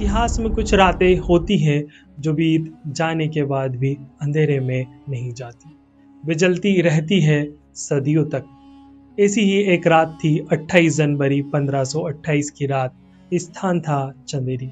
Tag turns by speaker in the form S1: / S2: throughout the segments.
S1: इतिहास में कुछ रातें होती हैं जो बीत जाने के बाद भी अंधेरे में नहीं जाती। वे जलती रहती है सदियों तक। ऐसी ही एक रात थी 28 जनवरी 1528 की रात। स्थान था चंदेरी।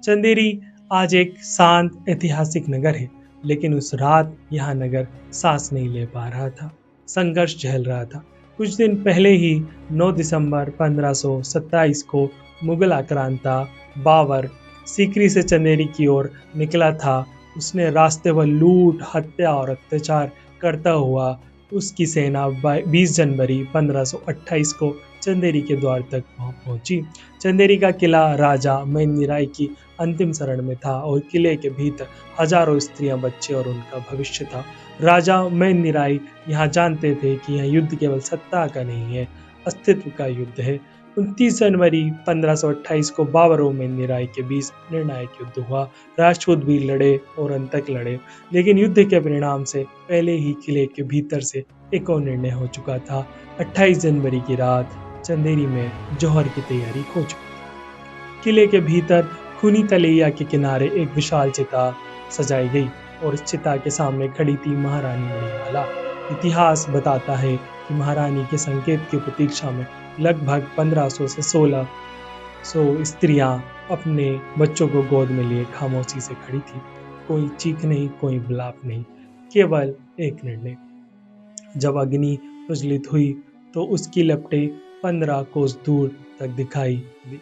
S1: चंदेरी आज एक शांत ऐतिहासिक नगर है, लेकिन उस रात यह नगर सांस नहीं ले पा रहा था, संघर्ष झेल रहा था। कुछ दिन पहले ही 9 दिसंबर 1527 को मुगल आक्रांता बाबर सीकरी से चंदेरी की ओर निकला था। उसने रास्ते पर लूट, हत्या और अत्याचार करता हुआ उसकी सेना 20 जनवरी 1528 को चंदेरी के द्वार तक पहुंची। चंदेरी का किला राजा मेंदिराई की अंतिम शरण में था और किले के भीतर हजारों स्त्रियां, बच्चे और उनका भविष्य था। राजा मेंदिराई यहाँ जानते थे कि यह युद्ध केवल सत्ता का नहीं है, अस्तित्व का युद्ध है। 29 जनवरी 1528 को बाबर और मेंदिराई के बीच निर्णायक युद्ध हुआ। राजपूत भी लड़े और अंत तक लड़े, लेकिन युद्ध के परिणाम से पहले ही किले के भीतर से एक और निर्णय हो चुका था। 28 जनवरी की रात चंदेरी में जौहर की तैयारी हो चुकी थी। किले के भीतर खूनी तलैया के किनारे एक विशाल चिता सजाई गई और इस चिता के सामने खड़ी थी महारानी मणिमाला। इतिहास बताता है कि महारानी के संकेत की प्रतीक्षा में लगभग 1500 से 1600 स्त्रियां अपने बच्चों को गोद में लिए खामोशी से खड़ी थी। कोई चीख नहीं, कोई विलाप नहीं, केवल एक निर्णय। जब अग्नि प्रज्वलित हुई तो उसकी लपटें 15 कोस दूर तक दिखाई दी।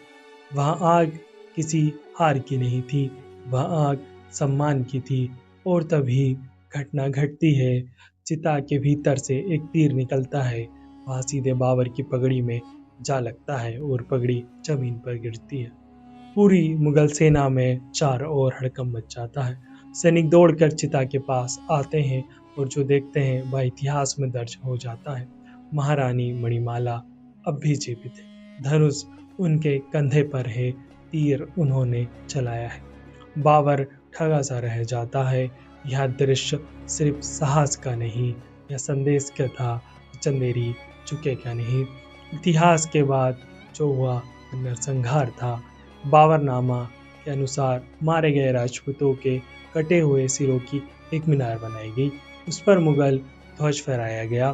S1: वह आग किसी हार की नहीं थी, वह आग सम्मान की थी। और तभी घटना घटती है। चिता के भीतर से एक तीर निकलता है, वह सीधे बाबर की पगड़ी में जा लगता है और पगड़ी जमीन पर गिरती है। पूरी मुगल सेना में चारों ओर हड़कंप मच जाता है। सैनिक दौड़कर चिता के पास आते हैं और जो देखते हैं वह इतिहास में दर्ज हो जाता है। महारानी मणिमाला अब भी जीवित है, धनुष उनके कंधे पर है, तीर उन्होंने चलाया है। बाबर ठगा सा रह जाता है। यह दृश्य सिर्फ साहस का नहीं, यह संदेश का था, चंदेरी झुकेगा नहीं। इतिहास के बाद जो हुआ नरसंहार था। बाबरनामा के अनुसार मारे गए राजपूतों के कटे हुए सिरों की एक मीनार बनाई गई, उस पर मुगल ध्वज फहराया गया।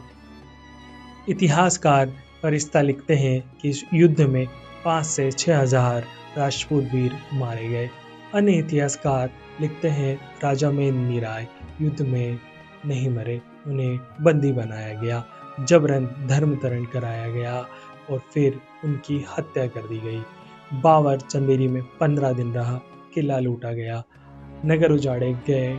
S1: इतिहासकार फरिश्ता लिखते हैं कि इस युद्ध में 5 से 6,000 राजपूत वीर मारे गए। अन्य इतिहासकार लिखते हैं राजा मेंदिराय युद्ध में नहीं मरे, उन्हें बंदी बनाया गया, जबरन धर्मांतरण कराया गया और फिर उनकी हत्या कर दी गई। बाबर चंदेरी में 15 दिन रहा, किला लूटा गया, नगर उजाड़े गए,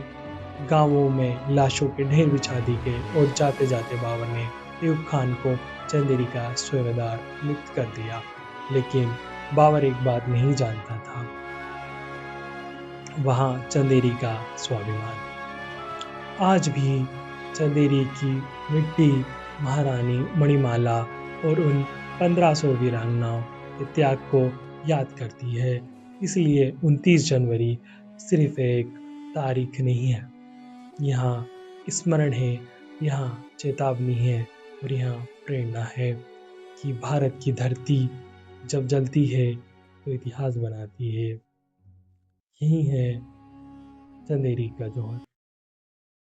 S1: गांवों में लाशों के ढेर बिछा दी गए और जाते जाते बाबर ने अयूब खान को चंदेरी का सूबेदार नियुक्त कर दिया। लेकिन बाबर एक बात नहीं जानता था, वहां चंदेरी का स्वाभिमान। आज भी चंदेरी की मिट्टी महारानी मणिमाला और उन 1500 वीरांगनाओं के त्याग को याद करती है। इसलिए 29 जनवरी सिर्फ एक तारीख नहीं है, यहाँ स्मरण है, यहाँ चेतावनी है और यहाँ प्रेरणा है कि भारत की धरती जब जलती है तो इतिहास बनाती है। यही है चंदेरी का जौहर।